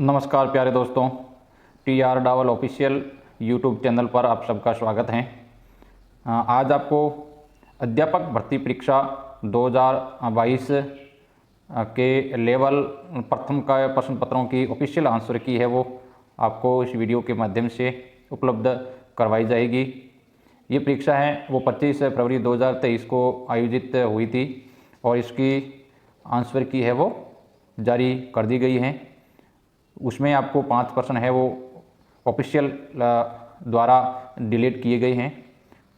नमस्कार प्यारे दोस्तों, TR डावल ऑफिशियल यूट्यूब चैनल पर आप सबका स्वागत है। आज आपको अध्यापक भर्ती परीक्षा 2022 के लेवल प्रथम का प्रश्न पत्रों की ऑफिशियल आंसर की है वो आपको इस वीडियो के माध्यम से उपलब्ध करवाई जाएगी। ये परीक्षा है वो 25 फरवरी 2023 को आयोजित हुई थी और इसकी आंसर की है वो जारी कर दी गई है। उसमें आपको 5 प्रश्न है वो ऑफिशियल द्वारा डिलीट किए गए हैं।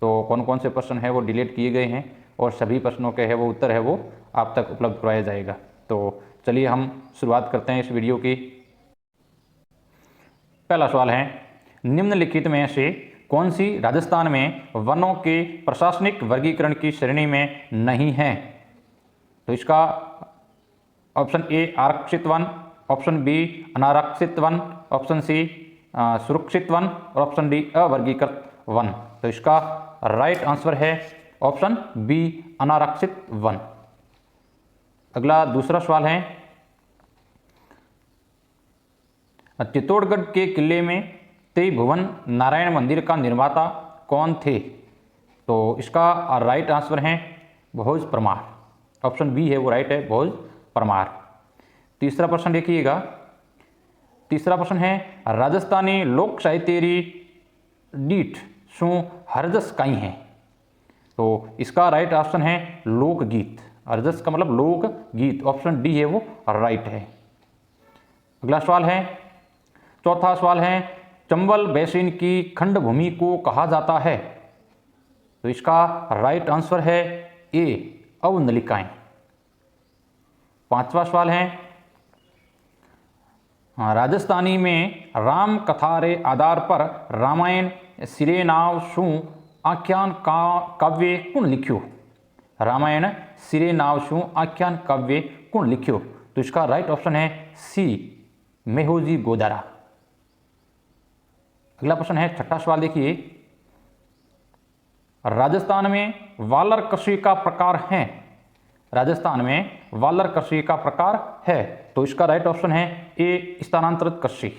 तो कौन कौन से प्रश्न है वो डिलीट किए गए हैं और सभी प्रश्नों के है वो उत्तर है वो आप तक उपलब्ध करवाया जाएगा। तो चलिए हम शुरुआत करते हैं इस वीडियो की। पहला सवाल है, निम्नलिखित में से कौन सी राजस्थान में वनों के प्रशासनिक वर्गीकरण की श्रेणी में नहीं है? तो इसका ऑप्शन ए आरक्षित वन, ऑप्शन बी अनारक्षित वन, ऑप्शन सी सुरक्षित वन और ऑप्शन डी अवर्गीकृत वन। तो इसका राइट आंसर है ऑप्शन बी अनारक्षित वन। अगला दूसरा सवाल है, चित्तौड़गढ़ के किले में त्रिभुवन नारायण मंदिर का निर्माता कौन थे? तो इसका राइट आंसर है भोज परमार। ऑप्शन बी है वो राइट है, भोज परमार। तीसरा प्रश्न देखिएगा। तीसरा प्रश्न है, राजस्थानी लोक साहित्यरी डीठ शू हरजस काई है? तो इसका राइट ऑप्शन है लोकगीत। हरजस का मतलब लोकगीत। ऑप्शन डी है वो राइट है। अगला सवाल है, चौथा सवाल है, चंबल बेसिन की खंड भूमि को कहा जाता है? तो इसका राइट आंसर है ए अवनलिकाएं। पांचवा सवाल है, राजस्थानी में राम कथा रे आधार पर रामायण सिरे नाव शू आख्यान काव्य कुण लिख्यो? रामायण सिरे नाव शू आख्यान काव्य कुण लिख्यो? तो इसका राइट ऑप्शन है सी मेहोजी गोदारा। अगला प्रश्न है, छठा सवाल देखिए, राजस्थान में वालर कृषि का प्रकार है? राजस्थान में वालर कृषि का प्रकार है। तो इसका राइट ऑप्शन है ए स्थानांतरित कृषि।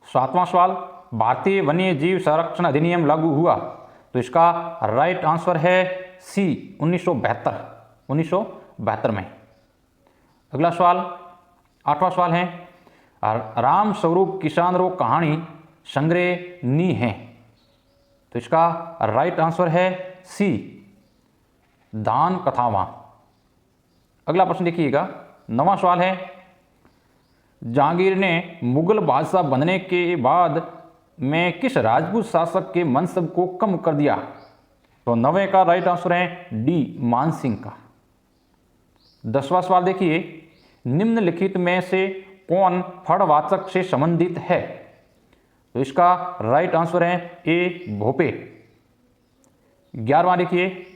सातवां सवाल, भारतीय वन्य जीव संरक्षण अधिनियम लागू हुआ? तो इसका राइट आंसर है सी 1972 में। अगला सवाल, आठवां सवाल है, राम स्वरूप किसान रो कहानी संग्रह नी है? तो इसका राइट आंसर है सी दान कथावां। अगला प्रश्न देखिएगा। नवां सवाल है, जहांगीर ने मुगल बादशाह बनने के बाद में किस राजपूत शासक के मनसब को कम कर दिया? तो 9वें का राइट आंसर है डी मानसिंह का। 10वां सवाल देखिए, निम्नलिखित में से कौन फड़वाचक से संबंधित है? तो इसका राइट आंसर है ए भोपे। 11वां देखिए,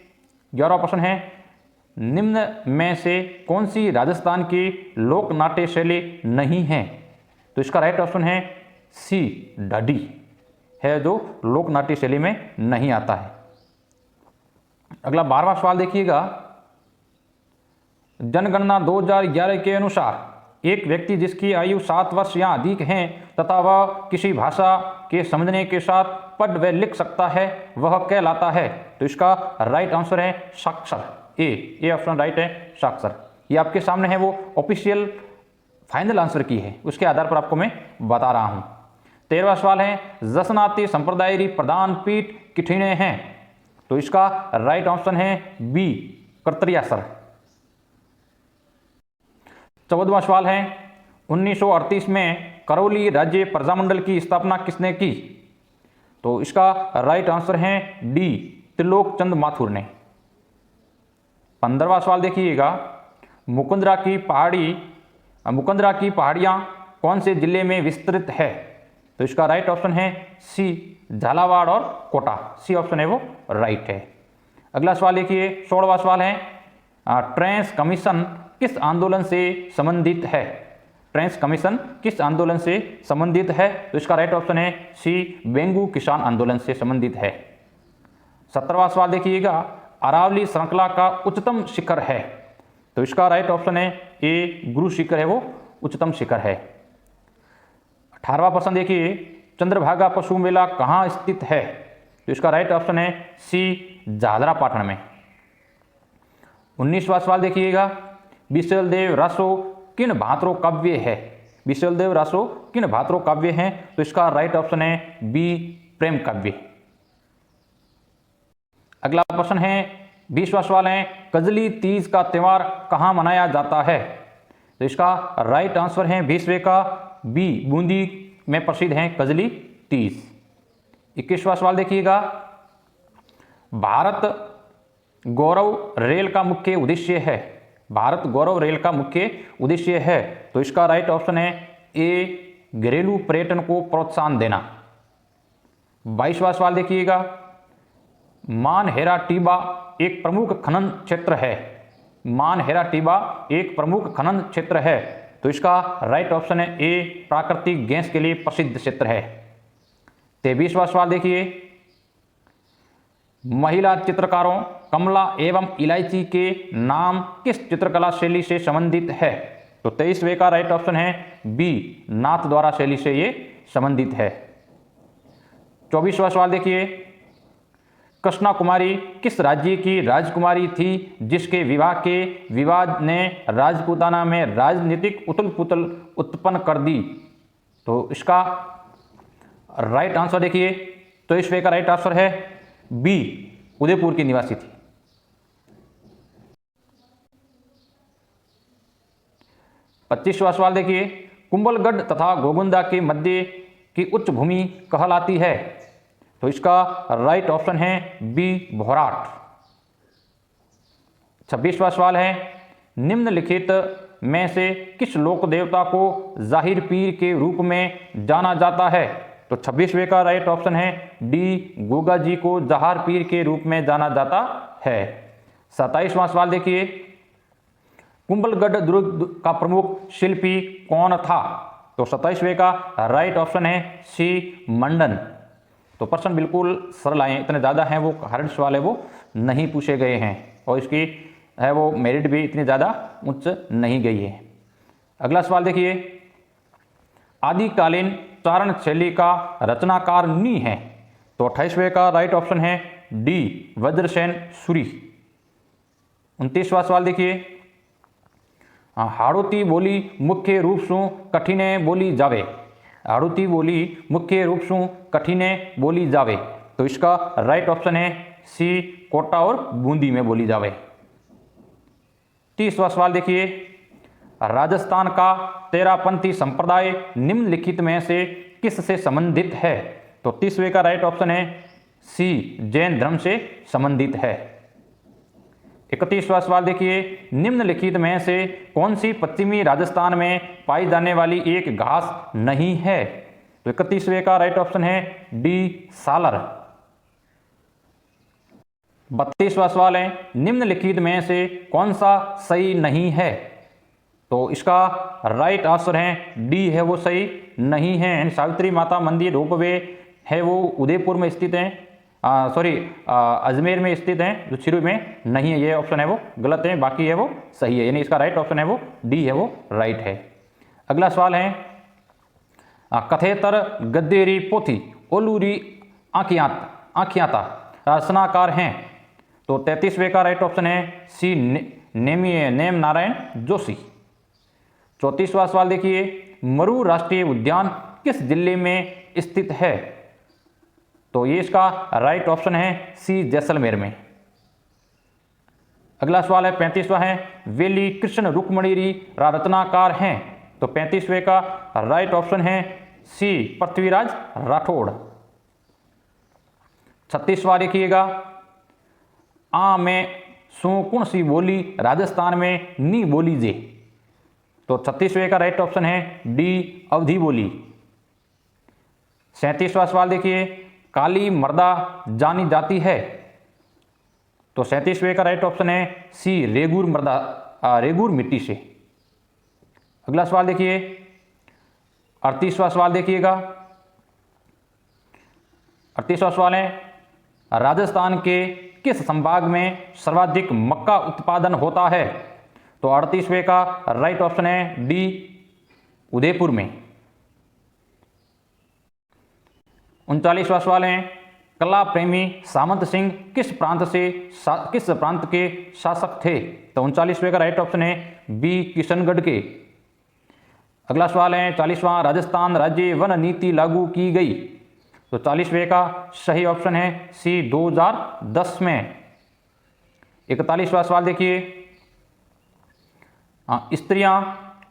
11वां प्रश्न है, निम्न में से कौन सी राजस्थान की लोक नाट्य शैली नहीं है? तो इसका राइट ऑप्शन है सी ढाडी है, जो लोक नाट्य शैली में नहीं आता है। अगला 12वां सवाल देखिएगा। जनगणना 2011 के अनुसार एक व्यक्ति जिसकी आयु 7 वर्ष या अधिक है तथा वह किसी भाषा के समझने के साथ पढ़ व लिख सकता है, वह कहलाता है? तो इसका राइट आंसर है साक्षर। ए ऑप्शन राइट है, साक्षर। ये आपके सामने है वो ऑफिशियल फाइनल आंसर की है, उसके आधार पर आपको मैं बता रहा हूं। 13वां सवाल है, जसनाती संप्रदाय री प्रधान पीठ किठिने हैं? तो इसका राइट ऑप्शन है बी कर्तरियासर। 14वां सवाल है, 1938 में करौली राज्य प्रजामंडल की स्थापना किसने की? तो इसका राइट आंसर है डी त्रिलोक चंद माथुर ने। 15वां सवाल देखिएगा, मुकुंदरा की पहाड़ियां कौन से जिले में विस्तृत है? तो इसका राइट ऑप्शन है सी झालावाड़ और कोटा। सी ऑप्शन है वो राइट है। अगला सवाल देखिए, 16वां सवाल है, ट्रेंस कमीशन किस आंदोलन से संबंधित है? ट्रेंस कमीशन किस आंदोलन से संबंधित है? तो इसका राइट ऑप्शन है सी बेंगू किसान आंदोलन से संबंधित है। 17वां सवाल देखिएगा, अरावली श्रृंखला का उच्चतम शिखर है? तो इसका राइट ऑप्शन है ए गुरु शिखर है वो उच्चतम शिखर है। 18वां प्रश्न देखिए, चंद्रभागा पशु मेला कहाँ स्थित है? तो इसका राइट ऑप्शन है सी, झालरापाटन में। 19वां सवाल देखिएगा, विशलदेव रासो किन भांत्रो काव्य है? विशलदेव रासो किन भांत्रो काव्य हैं? तो इसका राइट ऑप्शन है बी, प्रेम काव्य। अगला प्रश्न है, 20वां सवाल है, कजली तीज का त्योहार कहाँ मनाया जाता है? तो इसका राइट आंसर है 20वें का बी, बूंदी में प्रसिद्ध है कजली तीज। 21वां सवाल देखिएगा, भारत गौरव रेल का मुख्य उद्देश्य है? भारत गौरव रेल का मुख्य उद्देश्य है, तो इसका राइट ऑप्शन है ए, घरेलू पर्यटन को प्रोत्साहन देना। 22वां सवाल देखिएगा, मानहेरा टिब्बा एक प्रमुख खनन क्षेत्र है? मानहेरा टिब्बा एक प्रमुख खनन क्षेत्र है, तो इसका राइट ऑप्शन है ए, प्राकृतिक गैस के लिए प्रसिद्ध क्षेत्र है। 23वां सवाल देखिए, महिला चित्रकारों कमला एवं इलायची के नाम किस चित्रकला शैली से संबंधित है? तो 23वें का राइट ऑप्शन है बी, नाथ द्वारा शैली से ये संबंधित है। 24वां सवाल देखिए, कृष्णा कुमारी किस राज्य की राजकुमारी थी जिसके विवाह के विवाद ने राजपूताना में राजनीतिक उथल पुथल उत्पन्न कर दी? तो इसका राइट आंसर देखिए, तो इसमें का राइट आंसर है बी, उदयपुर की निवासी थी। 25वां सवाल देखिए, कुंभलगढ़ तथा गोगुंदा के मध्य की उच्च भूमि कहलाती है? तो इसका राइट ऑप्शन है बी, भोराट। 26वां सवाल है, निम्नलिखित में से किस लोक देवता को जाहिर पीर के रूप में जाना जाता है? तो 26वें का राइट ऑप्शन है डी, गोगा जी को जहार पीर के रूप में जाना जाता है। 27वां सवाल देखिए, कुंभलगढ़ दुर्ग का प्रमुख शिल्पी कौन था? तो 27वें का राइट ऑप्शन है सी, मंडन। तो प्रश्न बिल्कुल सरल आए, इतने ज़्यादा हैं, वो हार्ड सवाल है वो नहीं पूछे गए हैं, और इसकी है वो मेरिट भी इतनी ज़्यादा उच्च नहीं गई है। अगला सवाल देखिए, आदिकालीन चारण शैली का रचनाकार नी है? तो 28वें का राइट ऑप्शन है डी, वज्रसेन सूरी। 29वां सवाल देखिए, हाड़ौती बोली मुख्य रूप से कठिने बोली जावे? हाड़ौती बोली मुख्य रूप से कठिने बोली जावे, तो इसका राइट ऑप्शन है सी, कोटा और बूंदी में बोली जावे। 30वां सवाल देखिए, राजस्थान का तेरापंथी संप्रदाय निम्नलिखित में से किस से संबंधित है? तो 30वें का राइट ऑप्शन है सी, जैन धर्म से संबंधित है। 31वां सवाल देखिए, निम्नलिखित में से कौन सी पश्चिमी राजस्थान में पाई जाने वाली एक घास नहीं है? तो 31वें का राइट ऑप्शन है डी, सालर। 32वां सवाल है, निम्नलिखित में से कौन सा सही नहीं है? तो इसका राइट आंसर है डी, है वो सही नहीं है। सावित्री माता मंदिर रोपवे है वो उदयपुर में स्थित है, अजमेर में स्थित है, जो चिरू में नहीं है, ये ऑप्शन है वो गलत है, बाकी है वो सही है, यानी इसका राइट ऑप्शन है वो डी, है वो राइट है। अगला सवाल है, कथेतर गद्देरी पोथी ओलूरी आखियाता रचनाकार हैं? तो 33वें का राइट ऑप्शन है सी, नेम नारायण जोशी। 34वां सवाल देखिए, मरु राष्ट्रीय उद्यान किस जिले में स्थित है? तो ये इसका राइट ऑप्शन है सी, जैसलमेर में। अगला सवाल है 35वां है, वेली कृष्ण रुक्मणी रचनाकार हैं? तो 35वें का राइट ऑप्शन है सी, पृथ्वीराज राठौड़। 36वां देखिएगा, आ में सो कौन सी बोली राजस्थान में नी बोली जे? तो 36वें का राइट ऑप्शन है डी, अवधी बोली। 37वां सवाल देखिए, काली मर्दा जानी जाती है? तो 37वें का राइट ऑप्शन है सी, रेगुर मर्दा, रेगुर मिट्टी से। अगला सवाल देखिए 38वां सवाल देखिएगा, 38वां सवाल है, राजस्थान के किस संभाग में सर्वाधिक मक्का उत्पादन होता है? तो 38वें का राइट ऑप्शन है डी, उदयपुर में। 39वां सवाल है, कला प्रेमी सामंत सिंह किस प्रांत के शासक थे? तो 39वें का राइट ऑप्शन है बी, किशनगढ़ के। अगला सवाल है 40वां, राजस्थान राज्य वन नीति लागू की गई? तो 40वें का सही ऑप्शन है सी, 2010 में। 41वां सवाल देखिए, स्त्रियां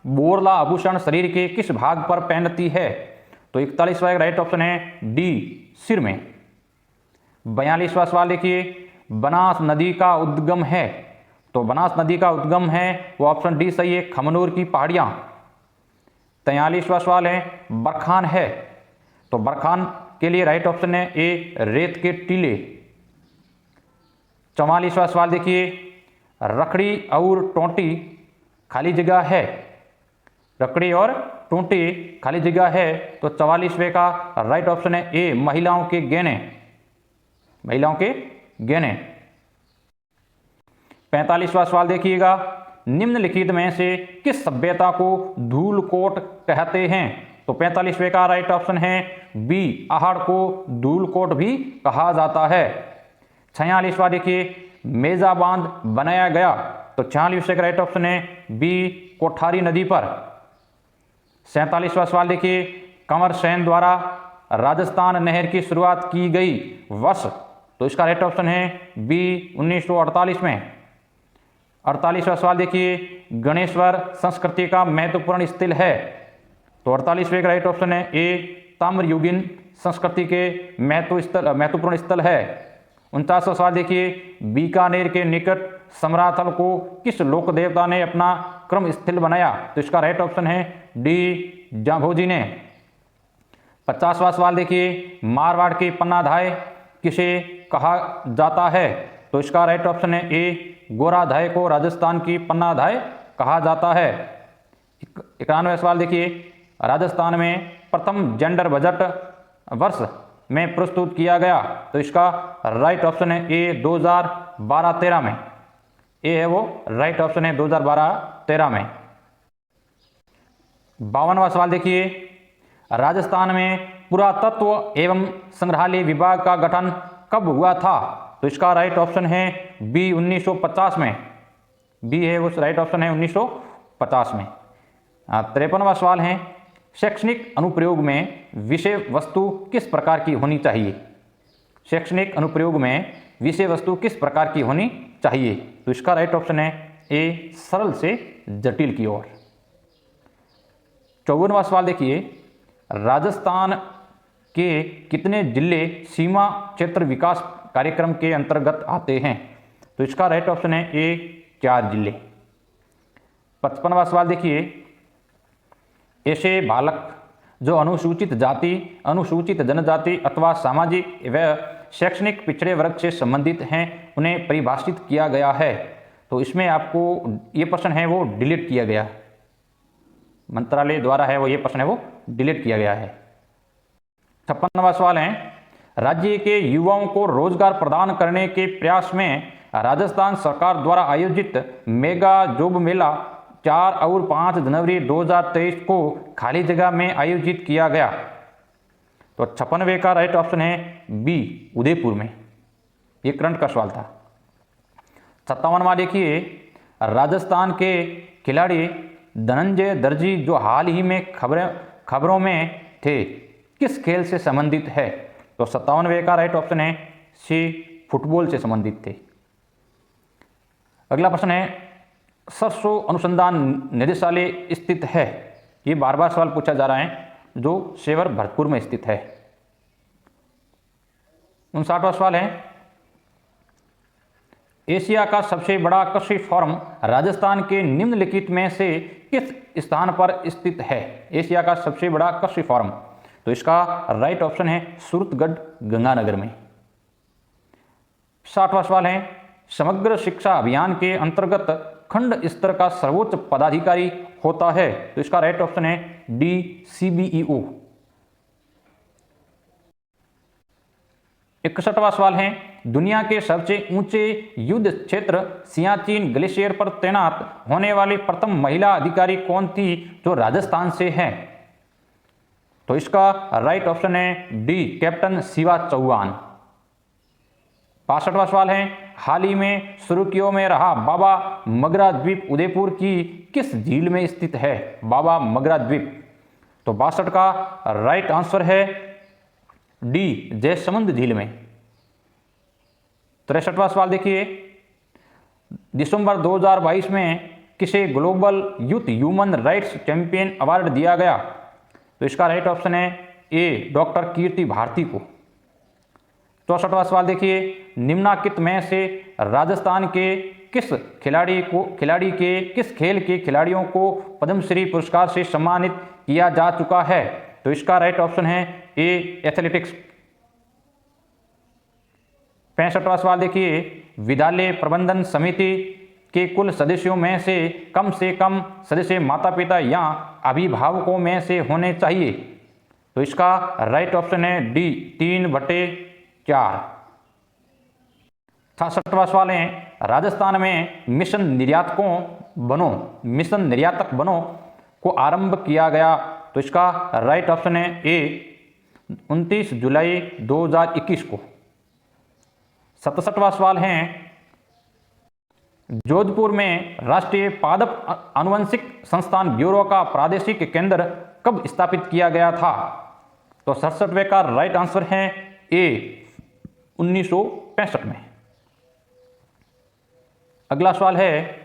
बोरला आभूषण शरीर के किस भाग पर पहनती है? तो 41वां राइट ऑप्शन है डी, सिर में। 42वां सवाल देखिए, बनास नदी का उद्गम है? तो बनास नदी का उद्गम है वो ऑप्शन डी सही है, खमनोर की पहाड़ियां। 43वां सवाल है, बरखान है? तो बरखान के लिए राइट ऑप्शन है ए, रेत के टीले। 44वां सवाल देखिए, रखड़ी और टोंटी खाली जगह है? रखड़ी और टोंटी खाली जगह है तो 44वें का राइट ऑप्शन है ए, महिलाओं के गहने। महिलाओं के गहने। 45वां सवाल देखिएगा, निम्नलिखित में से किस सभ्यता को धूलकोट कहते हैं? तो 45वें का राइट ऑप्शन है बी, आहड़ को धूलकोट भी कहा जाता है। 46वां देखिए, मेजा बांध बनाया गया? तो 46वें का राइट ऑप्शन है बी, कोठारी नदी पर। 47वां सवाल देखिए, कंवर सेन द्वारा राजस्थान नहर की शुरुआत की गई वर्ष? तो इसका राइट ऑप्शन है बी, 1948 में। 48वां सवाल देखिए, गणेश्वर संस्कृति का महत्वपूर्ण स्थल है? तो 48वें का राइट ऑप्शन है ए, ताम्रयुगीन संस्कृति के महत्वपूर्ण स्थल है। 49वां सवाल देखिए, बीकानेर के निकट समराथल को किस लोक देवता ने अपना क्रम स्थल बनाया? तो इसका राइट ऑप्शन है डी, जांभोजी ने। 50वां सवाल देखिए, मारवाड़ के पन्नाधाय किसे कहा जाता है? तो इसका राइट ऑप्शन है ए, गोराधाय को राजस्थान की पन्नाधाय कहा जाता है। 91वां सवाल देखिए, राजस्थान में प्रथम जेंडर बजट वर्ष में प्रस्तुत किया गया? तो इसका राइट ऑप्शन है ए, 2012-13 में। ए है वो राइट ऑप्शन है 2012-13 में। 52वां सवाल देखिए, राजस्थान में पुरातत्व एवं संग्रहालय विभाग का गठन कब हुआ था? तो इसका राइट ऑप्शन है बी, 1950 में। बी है वो राइट ऑप्शन है 1950 में। 53वां सवाल है, शैक्षणिक अनुप्रयोग में विषय वस्तु किस प्रकार की होनी चाहिए? शैक्षणिक अनुप्रयोग में विषय वस्तु किस प्रकार की होनी चाहिए? तो इसका राइट ऑप्शन है ए, सरल से जटिल की ओर। 54वां सवाल देखिए, राजस्थान के कितने जिले सीमा क्षेत्र विकास कार्यक्रम के अंतर्गत आते हैं? तो इसका राइट ऑप्शन है ए, 4 जिले। 55वां सवाल देखिए, ऐसे बालक जो अनुसूचित जाति, अनुसूचित जनजाति अथवा सामाजिक व शैक्षणिक पिछड़े वर्ग से संबंधित हैं उन्हें परिभाषित किया गया है? तो इसमें आपको ये प्रश्न है वो डिलीट किया गया, मंत्रालय द्वारा है वो ये प्रश्न है वो डिलीट किया गया है। 56वां सवाल है, राज्य के युवाओं को रोजगार प्रदान करने के प्रयास में राजस्थान सरकार द्वारा आयोजित मेगा जॉब मेला 4 और 5 जनवरी 2023 को खाली जगह में आयोजित किया गया? तो 56वें का राइट ऑप्शन है बी, उदयपुर में। ये करंट का सवाल था। 57वां देखिए, राजस्थान के खिलाड़ी धनंजय दर्जी जो हाल ही में खबरों में थे किस खेल से संबंधित है? तो 57वें का राइट ऑप्शन है सी, फुटबॉल से संबंधित थे। अगला प्रश्न है, सरसों अनुसंधान निदेशालय स्थित है? ये बार बार सवाल पूछा जा रहा है, जो सेवर भरतपुर में स्थित है। 59वां सवाल है, एशिया का सबसे बड़ा कृषि फॉर्म राजस्थान के निम्नलिखित में से किस स्थान पर स्थित है? एशिया का सबसे बड़ा कृषि फॉर्म, तो इसका राइट ऑप्शन है सूरतगढ़, गंगानगर में। 60वां सवाल है, समग्र शिक्षा अभियान के अंतर्गत खंड स्तर का सर्वोच्च पदाधिकारी होता है? तो इसका राइट ऑप्शन है डी, CBEO। 61वां सवाल है, दुनिया के सबसे ऊंचे युद्ध क्षेत्र सियाचिन ग्लेशियर पर तैनात होने वाली प्रथम महिला अधिकारी कौन थी जो राजस्थान से है? तो इसका राइट ऑप्शन है डी, कैप्टन शिवा चौहान। 65वां सवाल है, हाल ही में सुर्खियों में रहा बाबा मगरा द्वीप उदयपुर की किस झील में स्थित है? बाबा मगरा द्वीप। तो 62 का राइट आंसर है डी, जयसमंद झील में। 63वां सवाल देखिए, दिसंबर 2022 में किसे global youth human rights champion award दिया गया? तो इसका राइट ऑप्शन है ए, डॉक्टर कीर्ति भारती को। 64वां सवाल देखिए, निम्नलिखित में से राजस्थान के किस खेल के खिलाड़ियों को पद्मश्री पुरस्कार से सम्मानित किया जा चुका है? तो इसका राइट ऑप्शन है ए, एथलेटिक्स। 65वां सवाल देखिए, विद्यालय प्रबंधन समिति के कुल सदस्यों में से कम सदस्य माता पिता या अभिभावकों में से होने चाहिए? तो इसका राइट ऑप्शन है डी, 3/4। 66वां सवाल है, राजस्थान में मिशन निर्यातक बनो को आरंभ किया गया? तो इसका राइट ऑप्शन है ए, 29 जुलाई 2021 को। 67वां सवाल है, जोधपुर में राष्ट्रीय पादप आनुवंशिक संस्थान ब्यूरो का प्रादेशिक केंद्र कब स्थापित किया गया था? तो 67वें का राइट आंसर है ए, 1965 में। अगला सवाल है,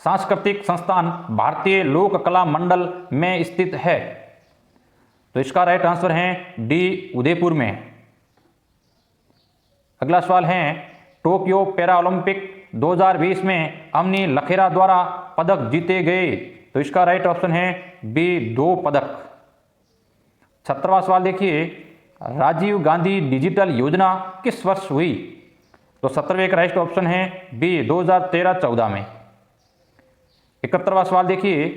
सांस्कृतिक संस्थान भारतीय लोक कला मंडल में स्थित है? तो इसका राइट आंसर है डी, उदयपुर में। अगला सवाल है, टोक्यो पैरा ओलंपिक 2020 में अमनी लखेरा द्वारा पदक जीते गए? तो इसका राइट ऑप्शन है बी, 2 पदक। 17वां सवाल देखिए, राजीव गांधी डिजिटल योजना किस वर्ष हुई? तो 17वें का राइट ऑप्शन है बी, 2013-14 में। 71वां सवाल देखिए,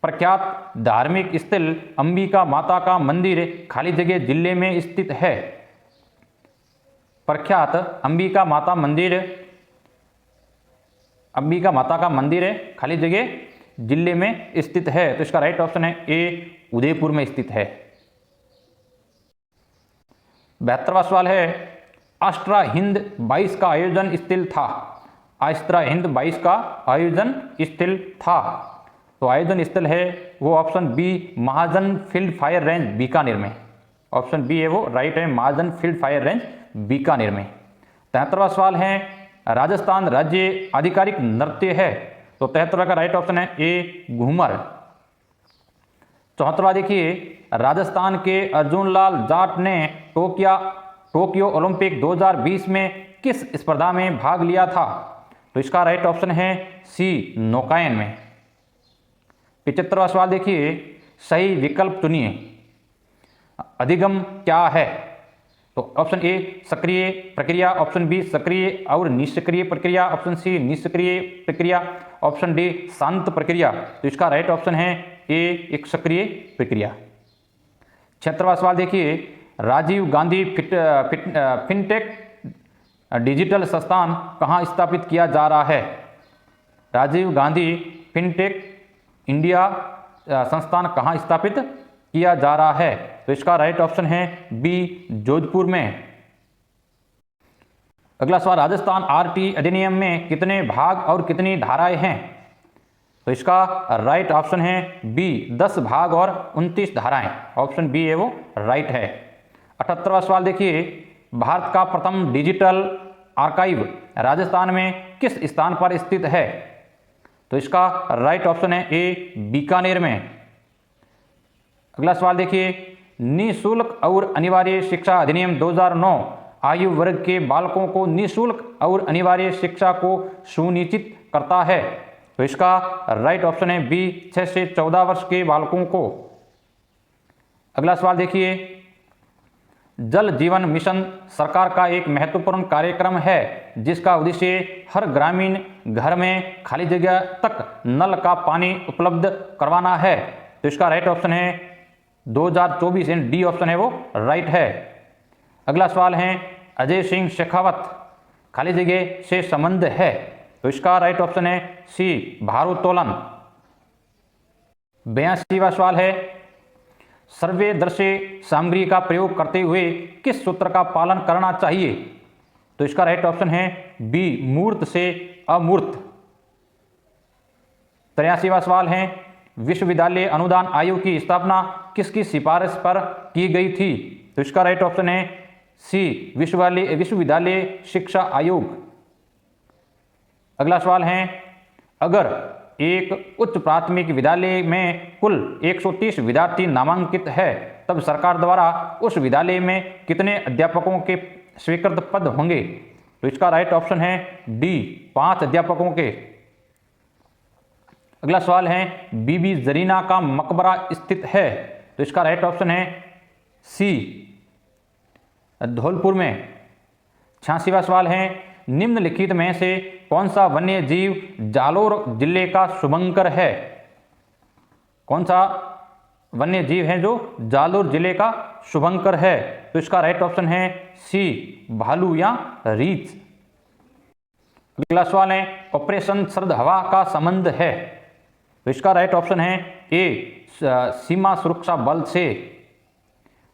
प्रख्यात धार्मिक स्थल अंबिका माता का मंदिर खाली जगह जिले में स्थित है? प्रख्यात अंबिका माता का मंदिर खाली जगह जिले में स्थित है? तो इसका राइट ऑप्शन है ए, उदयपुर में स्थित है। 72वां सवाल है, आस्ट्रा हिंद 22 का आयोजन स्थल था? आस्ट्रा हिंद 22 का आयोजन स्थल था, तो आयोजन स्थल है वो ऑप्शन बी, महाजन फील्ड फायर रेंज बीकानेर में। ऑप्शन बी है वो राइट है, महाजन फील्ड फायर रेंज बीकानेर में। 73वां सवाल है, राजस्थान राज्य आधिकारिक नृत्य है? तो 73 का राइट ऑप्शन है ए, घूमर। 74वां देखिए, राजस्थान के अर्जुनलाल जाट ने टोक्यो ओलंपिक 2020 में किस स्पर्धा में भाग लिया था? तो इसका राइट ऑप्शन है सी, नौकायन में। 75वां सवाल देखिए, सही विकल्प चुनिए। अधिगम क्या है? तो ऑप्शन ए, सक्रिय प्रक्रिया, ऑप्शन बी, सक्रिय और निष्क्रिय प्रक्रिया, ऑप्शन सी, निष्क्रिय प्रक्रिया, ऑप्शन डी, शांत प्रक्रिया। तो इसका राइट ऑप्शन है ए, एक सक्रिय प्रक्रिया। 76वां सवाल देखिए, राजीव गांधी फिनटेक डिजिटल संस्थान कहाँ स्थापित किया जा रहा है? राजीव गांधी फिनटेक इंडिया संस्थान कहाँ स्थापित किया जा रहा है? तो इसका राइट ऑप्शन है बी, जोधपुर में। अगला सवाल, राजस्थान आरटी अधिनियम में कितने भाग और कितनी धाराएं हैं? तो इसका राइट ऑप्शन है बी, 10 भाग और 29 धाराएं। ऑप्शन बी है वो राइट है। 78वां सवाल देखिए, भारत का प्रथम डिजिटल आर्काइव राजस्थान में किस स्थान पर स्थित है? तो इसका राइट ऑप्शन है ए, बीकानेर में। अगला सवाल देखिए, निःशुल्क और अनिवार्य शिक्षा अधिनियम 2009 आयु वर्ग के बालकों को निःशुल्क और अनिवार्य शिक्षा को सुनिश्चित करता है? तो इसका राइट ऑप्शन है बी, 6 से 14 वर्ष के बालकों को। अगला सवाल देखिए, जल जीवन मिशन सरकार का एक महत्वपूर्ण कार्यक्रम है जिसका उद्देश्य हर ग्रामीण घर में खाली जगह तक नल का पानी उपलब्ध करवाना है। तो इसका राइट ऑप्शन है 2024 एंड डी ऑप्शन है वो राइट है। अगला सवाल है, अजय सिंह शेखावत, खाली जगह से संबंध है, तो इसका राइट ऑप्शन है सी भारोत्तोलन। 82वां सवाल है, सर्वदर्शी सामग्री का प्रयोग करते हुए किस सूत्र का पालन करना चाहिए, तो इसका राइट ऑप्शन है बी मूर्त से अमूर्त। 83वां सवाल है, विश्वविद्यालय अनुदान आयोग की स्थापना किसकी सिफारिश पर की गई थी, तो इसका राइट ऑप्शन है सी विश्वविद्यालय शिक्षा आयोग। अगला सवाल है, अगर एक उच्च प्राथमिक विद्यालय में कुल 130 विद्यार्थी नामांकित है, तब सरकार द्वारा उस विद्यालय में कितने अध्यापकों के स्वीकृत पद होंगे, तो इसका राइट ऑप्शन है डी 5 अध्यापकों के। अगला सवाल है, बीबी जरीना का मकबरा स्थित है, तो इसका राइट ऑप्शन है सी धौलपुर में। 86वां सवाल है, निम्नलिखित में से कौन सा वन्य जीव जालोर जिले का शुभंकर है, कौन सा वन्य जीव है जो जालोर जिले का शुभंकर है, तो इसका राइट ऑप्शन है सी भालू या रीछ। अगला सवाल है, ऑपरेशन शरद हवा का संबंध है, तो इसका राइट ऑप्शन है ए सीमा सुरक्षा बल से।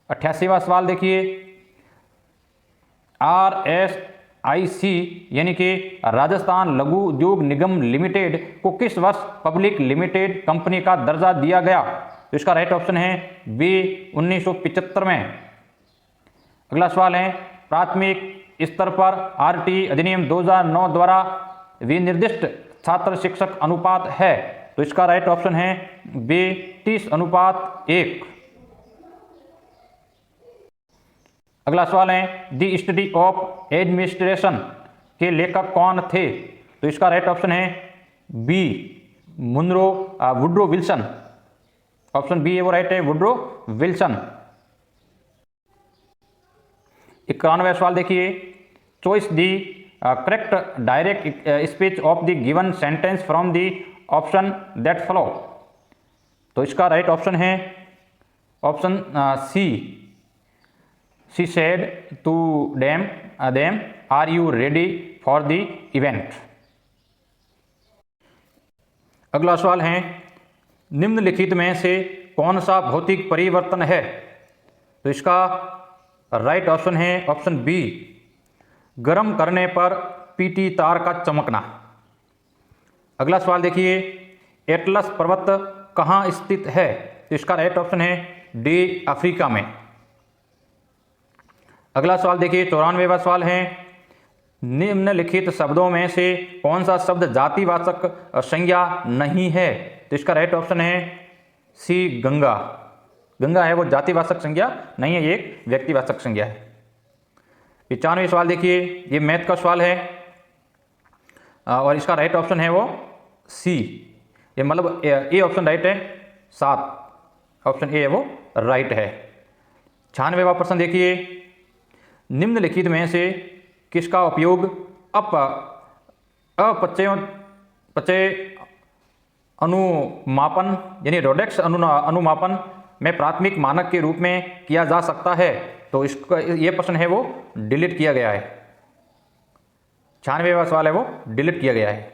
88वां सवाल देखिए, RSIC यानी कि राजस्थान लघु उद्योग निगम लिमिटेड को किस वर्ष पब्लिक लिमिटेड कंपनी का दर्जा दिया गया, तो इसका राइट ऑप्शन है बी 1975 में। अगला सवाल है, प्राथमिक स्तर पर RT अधिनियम 2009 द्वारा विनिर्दिष्ट छात्र शिक्षक अनुपात है, तो इसका राइट ऑप्शन है बी 30:1। अगला सवाल है, द स्टडी ऑफ एडमिनिस्ट्रेशन के लेखक कौन थे, तो इसका राइट ऑप्शन है B Woodrow Wilson. Option B है वो राइट है, वुड्रो विल्सन। 91वां सवाल देखिए, choice the correct direct speech of the given sentence from the option that follow, तो इसका राइट ऑप्शन है option C said to them are you ready for the event. अगला सवाल है, निम्नलिखित में से कौन सा भौतिक परिवर्तन है, तो इसका राइट ऑप्शन है ऑप्शन बी गर्म करने पर पीटी तार का चमकना। अगला सवाल देखिए, एटलस पर्वत कहाँ स्थित है, तो इसका राइट ऑप्शन है डी अफ्रीका में। अगला सवाल देखिए, 94वां सवाल है, निम्नलिखित शब्दों में से कौन सा शब्द जातिवाचक संज्ञा नहीं है, तो इसका राइट ऑप्शन है सी गंगा। गंगा है वो जातिवाचक संज्ञा नहीं है, ये एक व्यक्तिवाचक संज्ञा है। 95वां सवाल देखिए, ये मैथ का सवाल है और इसका राइट ऑप्शन है वो सी, ये मतलब ए ऑप्शन राइट है, 7 ऑप्शन ए है वो राइट है। 96वां प्रश्न देखिए, निम्नलिखित में से किसका उपयोग अपचय अनुमापन यानी रोडेक्स अनुमापन में प्राथमिक मानक के रूप में किया जा सकता है, तो इसका ये प्रश्न है वो डिलीट किया गया है। 96वां सवाल है वो डिलीट किया गया है।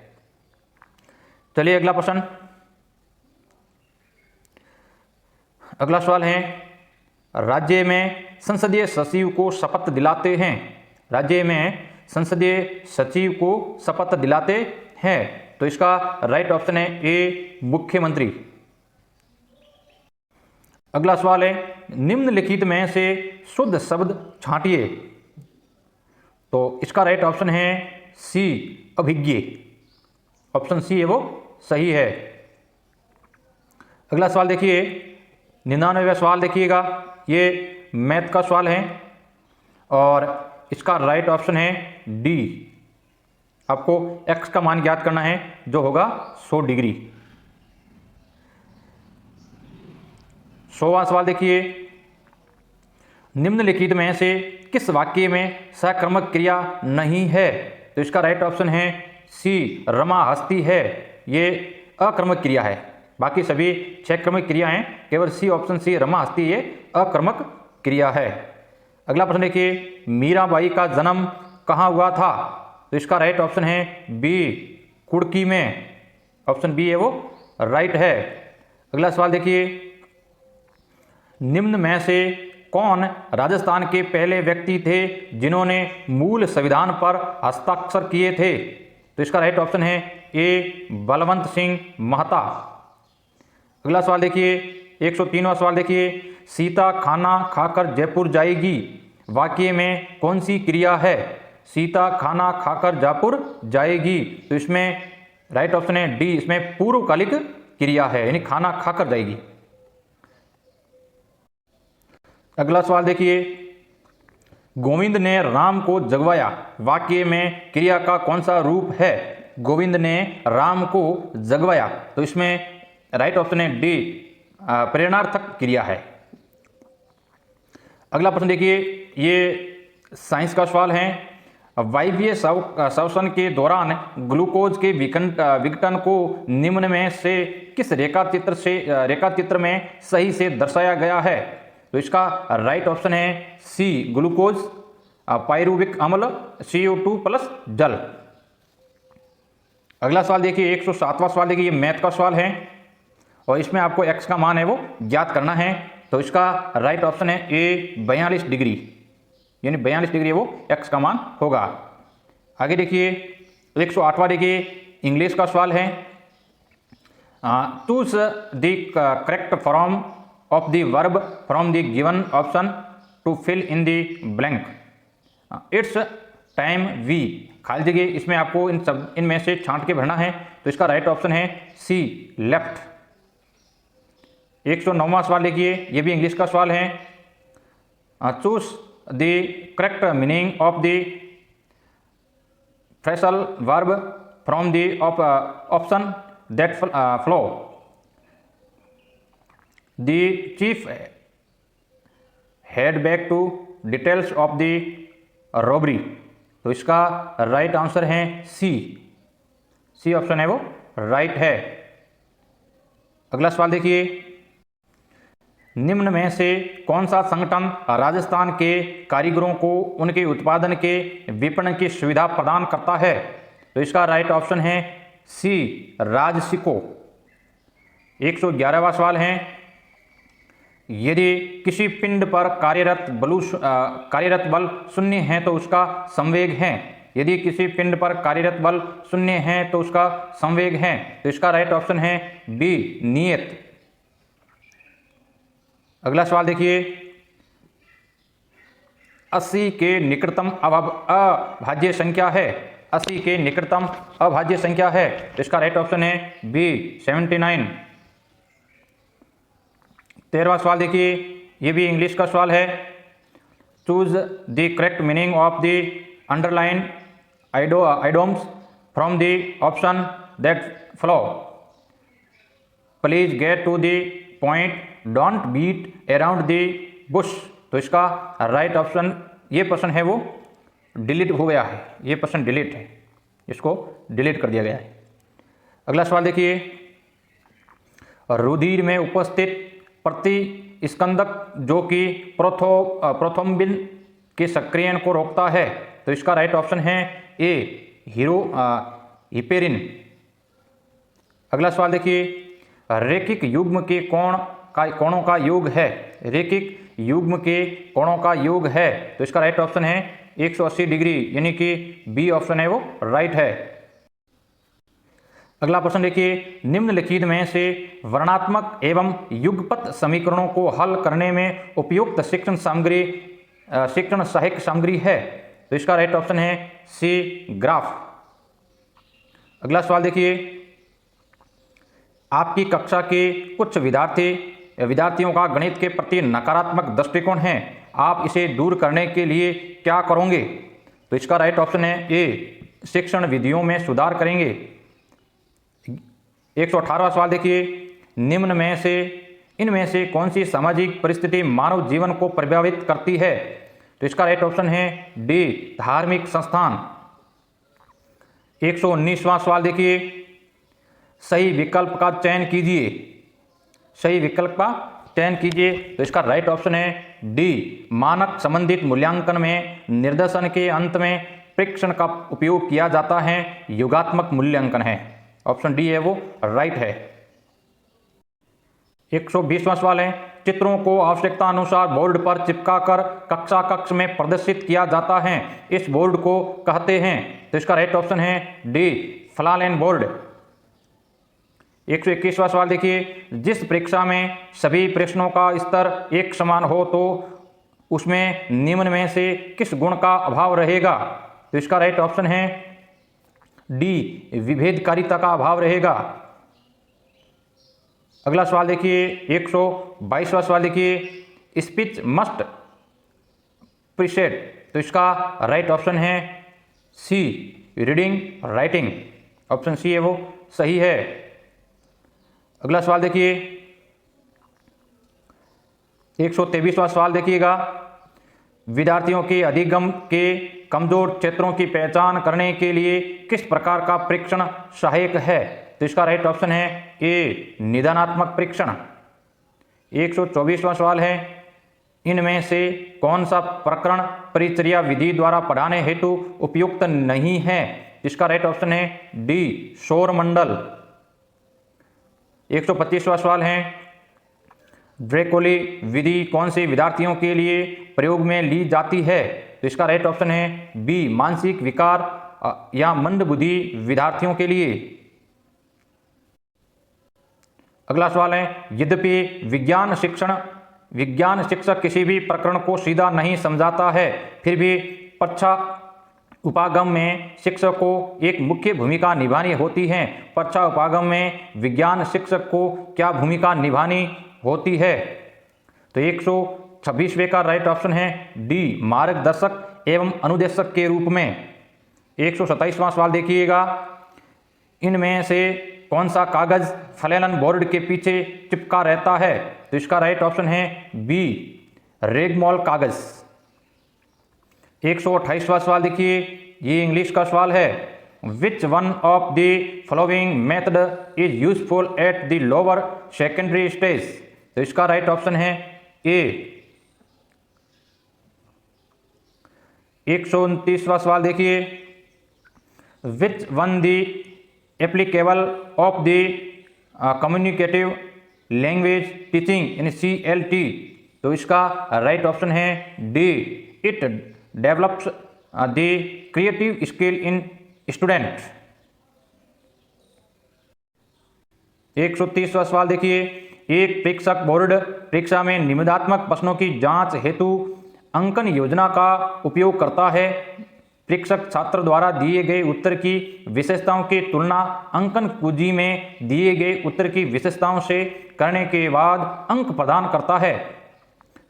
चलिए अगला प्रश्न, अगला सवाल है, राज्य में संसदीय सचिव को शपथ दिलाते हैं, राज्य में संसदीय सचिव को शपथ दिलाते हैं, तो इसका राइट ऑप्शन है ए मुख्यमंत्री। अगला सवाल है, निम्नलिखित में से शुद्ध शब्द छांटिए, तो इसका राइट ऑप्शन है सी अभिज्ञ। ऑप्शन सी है वो सही है। अगला सवाल देखिए, 99वां सवाल देखिएगा, ये मैथ का सवाल है और इसका राइट ऑप्शन है डी। आपको x का मान ज्ञात करना है जो होगा 100 डिग्री। 100वां सवाल देखिए, निम्नलिखित में से किस वाक्य में सकर्मक क्रिया नहीं है, तो इसका राइट ऑप्शन है सी रमा हस्ती है, ये अकर्मक क्रिया है। बाकी सभी 6 क्रमिक क्रिया हैं, केवल सी ऑप्शन सी रमा हस्ती ये अकर्मक क्रिया है। अगला प्रश्न देखिए, मीराबाई का जन्म कहाँ हुआ था? तो इसका राइट ऑप्शन है बी, कुर्की में। ऑप्शन बी है वो राइट है। अगला सवाल देखिए, निम्न में से कौन राजस्थान के पहले व्यक्ति थे जिन्होंने मूल संविधान पर हस्ताक्षर किए थे? तो इसका राइट ऑप्शन है ए, बलवंत सिंह महता। अगला सवाल देखिए, 103वां सवाल देखिए, सीता खाना खाकर जयपुर जाएगी वाक्य में कौन सी क्रिया है? सीता खाना खाकर जयपुर जाएगी, तो इसमें राइट ऑप्शन है डी, इसमें पूर्वकालिक क्रिया है, यानी खाना खाकर जाएगी। अगला सवाल देखिए, गोविंद ने राम को जगवाया वाक्य में क्रिया का कौन सा रूप है? गोविंद ने राम को जगवाया, तो इसमें राइट ऑप्शन है डी, प्रेरणार्थक क्रिया है। अगला प्रश्न देखिए, ये साइंस का सवाल है। वायवीय श्वसन के दौरान ग्लूकोज के विघटन को निम्न में से किस रेखाचित्र में सही से दर्शाया गया है? तो इसका राइट ऑप्शन है सी, ग्लूकोज, पायरुविक अम्ल, CO2 प्लस जल। अगला सवाल देखिए, 107वां सवाल देखिए, ये मैथ का सवाल है और इसमें आपको x का मान है वो ज्ञात करना है। तो इसका राइट ऑप्शन है ए, 42 डिग्री, यानी 42 डिग्री वो x का मान होगा। आगे देखिए, 108वां देखिए, इंग्लिश का सवाल है। Choose the correct form of the verb from the given option to fill in the blank. It's time we, खाली जगह इसमें आपको इनमें से छांट के भरना है। तो इसका राइट ऑप्शन है सी, लेफ्ट। 109वां सवाल देखिए, ये भी इंग्लिश का सवाल है। Choose the correct meaning of the phrasal verb from the option that follow. The chief head back to details of the robbery. तो इसका राइट आंसर है सी, सी ऑप्शन है वो राइट है। अगला सवाल देखिए, निम्न में से कौन सा संगठन राजस्थान के कारीगरों को उनके उत्पादन के विपणन की सुविधा प्रदान करता है? तो इसका राइट ऑप्शन है सी, राजसिको। 111वां सवाल है, यदि किसी पिंड पर कार्यरत बल शून्य है तो उसका संवेग है। यदि किसी पिंड पर कार्यरत बल शून्य है तो उसका संवेग है। तो इसका राइट ऑप्शन है बी, नियत। अगला सवाल देखिए, 80 के निकटतम अभाज्य संख्या है। 80 के निकटतम अभाज्य संख्या है, तो इसका राइट ऑप्शन है बी, 79। 13वां सवाल देखिए, ये भी इंग्लिश का सवाल है। Choose the correct meaning of the underline idioms from the option that follow. Please get to the point, don't beat around the bush. तो इसका राइट ऑप्शन, ये प्रश्न है वो डिलीट हो गया है, ये प्रश्न डिलीट है, इसको डिलीट कर दिया गया है। अगला सवाल देखिए, रुधिर में उपस्थित प्रतिस्कंदक जो कि प्रोथ्रोम्बिन के सक्रियण को रोकता है। तो इसका राइट ऑप्शन है ए, हिपेरिन। अगला सवाल देखिए, रैखिक युग्म के कोणों का योग है। रैखिक युग्म के कोणों का योग है, तो इसका राइट ऑप्शन है 180 डिग्री, यानी कि बी ऑप्शन है वो राइट है। अगला प्रश्न देखिए, निम्नलिखित में से वर्णात्मक एवं युगपत समीकरणों को हल करने में उपयुक्त शिक्षण सहायक सामग्री है। तो इसका राइट ऑप्शन है सी, ग्राफ। अगला सवाल देखिए, आपकी कक्षा के कुछ विद्यार्थियों का गणित के प्रति नकारात्मक दृष्टिकोण है, आप इसे दूर करने के लिए क्या करोगे? तो इसका राइट ऑप्शन है ए, शिक्षण विधियों में सुधार करेंगे। 118वां सवाल देखिए, इनमें से कौन सी सामाजिक परिस्थिति मानव जीवन को प्रभावित करती है? तो इसका राइट ऑप्शन है डी, धार्मिक संस्थान। 119वां सवाल देखिए, सही विकल्प का चयन कीजिए। सही विकल्प का चयन कीजिए। तो इसका राइट ऑप्शन है डी, मानक संबंधित मूल्यांकन में निर्देशन के अंत में परीक्षण का उपयोग किया जाता है, योगात्मक मूल्यांकन है। ऑप्शन डी है वो राइट है। 120वां सवाल है, चित्रों को आवश्यकता अनुसार बोर्ड पर चिपकाकर कक्षा कक्ष में प्रदर्शित किया जाता है, इस बोर्ड को कहते हैं। तो इसका राइट ऑप्शन है डी, फ्लालेन बोर्ड। 121वां सवाल देखिए, जिस परीक्षा में सभी प्रश्नों का स्तर एक समान हो तो उसमें निम्न में से किस गुण का अभाव रहेगा। तो इसका राइट ऑप्शन है डी, विभेदकारिता का अभाव रहेगा। अगला सवाल देखिए 122वां सवाल देखिए, स्पीच मस्ट प्रीसेट। तो इसका राइट ऑप्शन है सी, रीडिंग राइटिंग। ऑप्शन सी है वो सही है। अगला सवाल देखिए 123वां सवाल देखिएगा, विद्यार्थियों के अधिगम के कमजोर क्षेत्रों की पहचान करने के लिए किस प्रकार का परीक्षण सहायक है। तो इसका राइट ऑप्शन है ए, निदानात्मक परीक्षण। 124वां सवाल है, इनमें से कौन सा प्रकरण परिचर्या विधि द्वारा पढ़ाने हेतु उपयुक्त नहीं है। इसका राइट ऑप्शन है डी, सौर मंडल। 125वां सवाल है, ड्रेकोली विधि कौन से विद्यार्थियों के लिए प्रयोग में ली जाती है। तो इसका राइट ऑप्शन है बी, मानसिक विकार या मंदबुद्धि विद्यार्थियों के लिए। अगला सवाल है, यद्यपि विज्ञान शिक्षक किसी भी प्रकरण को सीधा नहीं समझाता है, फिर भी परीक्षा उपागम में शिक्षक को एक मुख्य भूमिका निभानी होती है। परीक्षा उपागम में विज्ञान शिक्षक को क्या भूमिका निभानी होती है। तो 126वें का राइट ऑप्शन है डी, मार्गदर्शक एवं अनुदेशक के रूप में। 127वां सवाल देखिएगा, इनमें से कौन सा कागज फ्लेलन बोर्ड के पीछे चिपका रहता है। तो इसका राइट ऑप्शन है बी, रेगमोल कागज। 128वां सवाल देखिए, ये इंग्लिश का सवाल है, which one of the following method is useful at the lower secondary stage. तो इसका राइट ऑप्शन है ए। 129वां सवाल देखिए, which one the applicable of the communicative language teaching in CLT। तो इसका राइट ऑप्शन है D, it develops the creative skill in student. 130वां सवाल देखिए, एक परीक्षक बोर्ड परीक्षा में निबंधात्मक प्रश्नों की जांच हेतु अंकन योजना का उपयोग करता है। परीक्षक छात्र द्वारा दिए गए उत्तर की विशेषताओं की तुलना अंकन कुंजी में दिए गए उत्तर की विशेषताओं से करने के बाद अंक प्रदान करता है।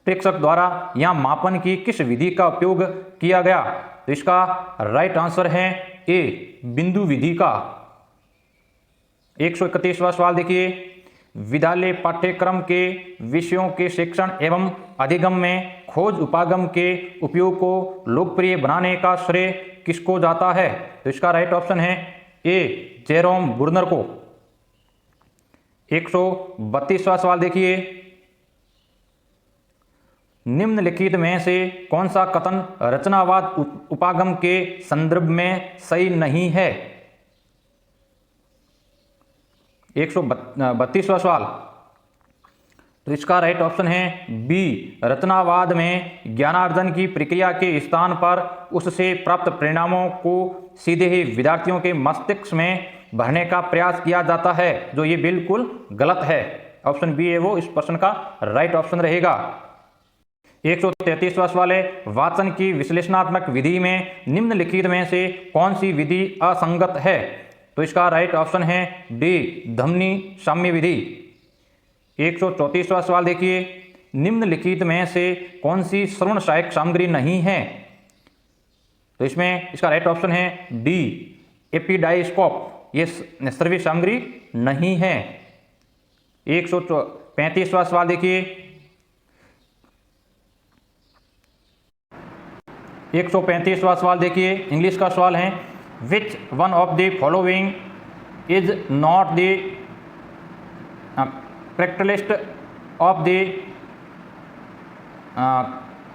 परीक्षक द्वारा यहाँ मापन की किस विधि का उपयोग किया गया। तो इसका राइट आंसर है ए, बिंदु विधि का। 131वां सवाल देखिए, विद्यालय पाठ्यक्रम के विषयों के शिक्षण एवं अधिगम में खोज उपागम के उपयोग को लोकप्रिय बनाने का श्रेय किसको जाता है। तो इसका राइट ऑप्शन है ए, जेरोम बुर्नर को। 132वां सवाल देखिए, निम्नलिखित में से कौन सा कथन रचनावाद उपागम के संदर्भ में सही नहीं है। 132वां सवाल, तो इसका राइट ऑप्शन है बी, रचनावाद में ज्ञानार्जन की प्रक्रिया के स्थान पर उससे प्राप्त परिणामों को सीधे ही विद्यार्थियों के मस्तिष्क में भरने का प्रयास किया जाता है, जो ये बिल्कुल गलत है। ऑप्शन बी है वो इस प्रश्न का राइट ऑप्शन रहेगा। 133वां सवाल है, वाचन की विश्लेषणात्मक विधि में निम्नलिखित में से कौन सी विधि असंगत है। तो इसका राइट ऑप्शन है डी, ध्वनि साम्य विधि। 134वां सवाल देखिए, निम्नलिखित में से कौन सी श्रवण सहायक सामग्री नहीं है। तो इसमें इसका राइट ऑप्शन है डी, एपिडाइस्कोप, ये श्रव्य सामग्री नहीं है। 135वां सवाल देखिए, 135वां सवाल देखिए, इंग्लिश का सवाल है, which one of the following is not the characteristic of the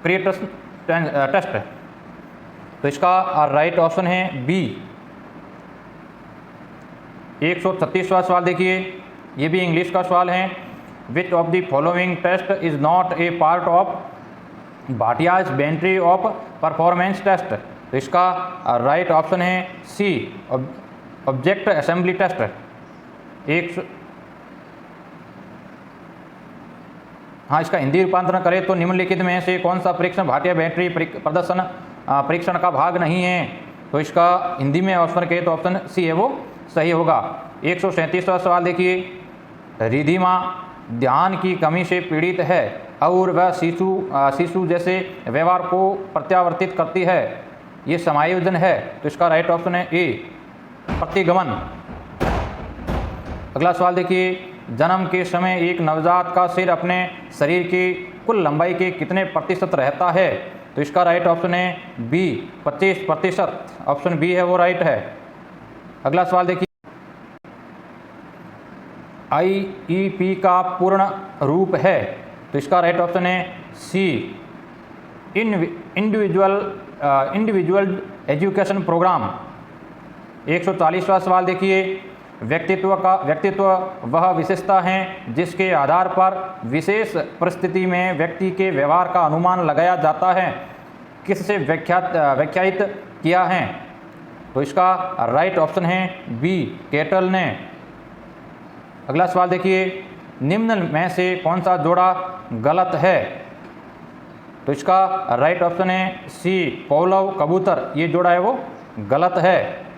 creators test. तो इसका राइट ऑप्शन है बी। 136वां सवाल देखिए, ये भी इंग्लिश का सवाल है। Which of the following test is not a part of Bhatia's battery of performance test. तो इसका राइट ऑप्शन है सी, ऑब्जेक्ट असेंबली टेस्ट। इसका हिंदी रूपांतरण करें तो निम्नलिखित में से कौन सा परीक्षण भाटिया बैटरी प्रदर्शन परीक्षण का भाग नहीं है। तो इसका हिंदी में ऑप्शन करें तो ऑप्शन सी है वो सही होगा। 137वां सवाल देखिए, रिधिमा ध्यान की कमी से पीड़ित है और वह शिशु जैसे व्यवहार को प्रत्यावर्तित करती है, ये समायोजन है। तो इसका राइट ऑप्शन है ए, प्रतिगमन। अगला सवाल देखिए, जन्म के समय एक नवजात का सिर अपने शरीर की कुल लंबाई के कितने प्रतिशत रहता है। तो इसका राइट ऑप्शन है बी, 25%। ऑप्शन बी है वो राइट है। अगला सवाल देखिए, IEP का पूर्ण रूप है। तो इसका राइट ऑप्शन है सी, इंडिविजुअल एजुकेशन प्रोग्राम। 140वां सवाल देखिए, व्यक्तित्व वह विशेषता है जिसके आधार पर विशेष परिस्थिति में व्यक्ति के व्यवहार का अनुमान लगाया जाता है, किससे व्याख्यायित किया है। तो इसका राइट ऑप्शन है बी, केटल ने। अगला सवाल देखिए, निम्न में से कौन सा जोड़ा गलत है। तो इसका राइट ऑप्शन है सी, पौलव कबूतर, ये जोड़ा है वो गलत है।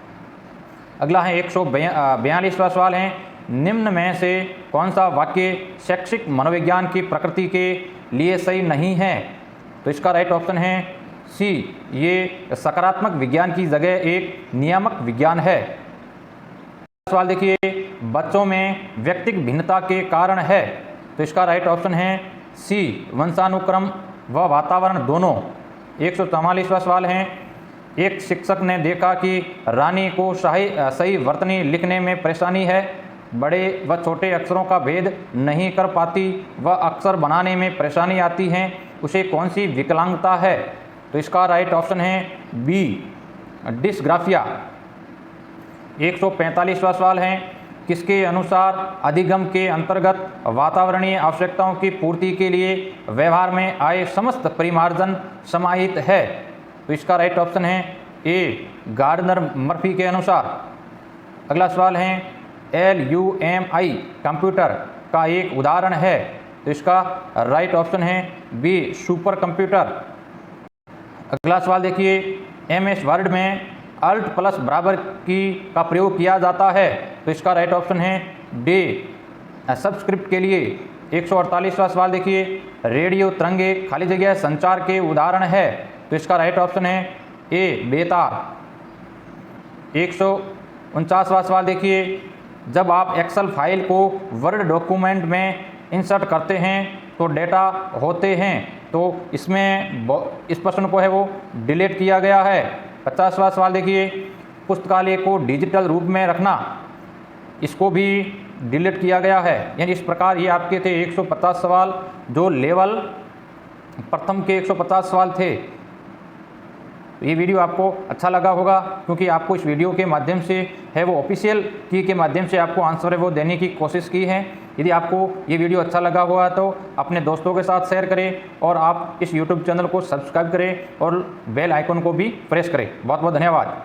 अगला है 142वां सवाल है, निम्न में से कौन सा वाक्य शैक्षिक मनोविज्ञान की प्रकृति के लिए सही नहीं है। तो इसका राइट ऑप्शन है सी, ये सकारात्मक विज्ञान की जगह एक नियामक विज्ञान है। सवाल देखिए, बच्चों में व्यक्तिगत भिन्नता के कारण है। तो इसका राइट ऑप्शन है सी, वंशानुक्रम व वातावरण दोनों। 144वां सवाल है, एक शिक्षक ने देखा कि रानी को सही वर्तनी लिखने में परेशानी है, बड़े व छोटे अक्षरों का भेद नहीं कर पाती, वह अक्षर बनाने में परेशानी आती है, उसे कौन सी विकलांगता है। तो इसका राइट ऑप्शन है बी, डिस्ग्राफिया। 145वां सवाल है, किसके अनुसार अधिगम के अंतर्गत वातावरणीय आवश्यकताओं की पूर्ति के लिए व्यवहार में आए समस्त परिमार्जन समाहित है। तो इसका राइट ऑप्शन है ए, गार्डनर मर्फी के अनुसार। अगला सवाल है, LUMI कंप्यूटर का एक उदाहरण है। तो इसका राइट ऑप्शन है बी, सुपर कंप्यूटर। अगला सवाल देखिए, MS वर्ड में अल्ट प्लस बराबर का प्रयोग किया जाता है। तो इसका राइट ऑप्शन है डी, सबस्क्रिप्ट के लिए। 148वां सवाल देखिए, रेडियो तरंगे खाली जगह संचार के उदाहरण है। तो इसका राइट ऑप्शन है ए, बेतार। 149वां सवाल देखिए, जब आप एक्सेल फाइल को वर्ड डॉक्यूमेंट में इंसर्ट करते हैं तो डेटा होते हैं, तो इसमें इस प्रश्न को है वो डिलीट किया गया है। 50वां सवाल देखिए, पुस्तकालय को डिजिटल रूप में रखना, इसको भी डिलीट किया गया है। यानी इस प्रकार ये आपके थे 150 सवाल, जो लेवल प्रथम के 150 सवाल थे। ये वीडियो आपको अच्छा लगा होगा, क्योंकि आपको इस वीडियो के माध्यम से है वो ऑफिशियल की के माध्यम से आपको आंसर है वो देने की कोशिश की है। यदि आपको ये वीडियो अच्छा लगा हुआ तो अपने दोस्तों के साथ शेयर करें और आप इस YouTube चैनल को सब्सक्राइब करें और बेल आइकन को भी प्रेस करें। बहुत बहुत धन्यवाद।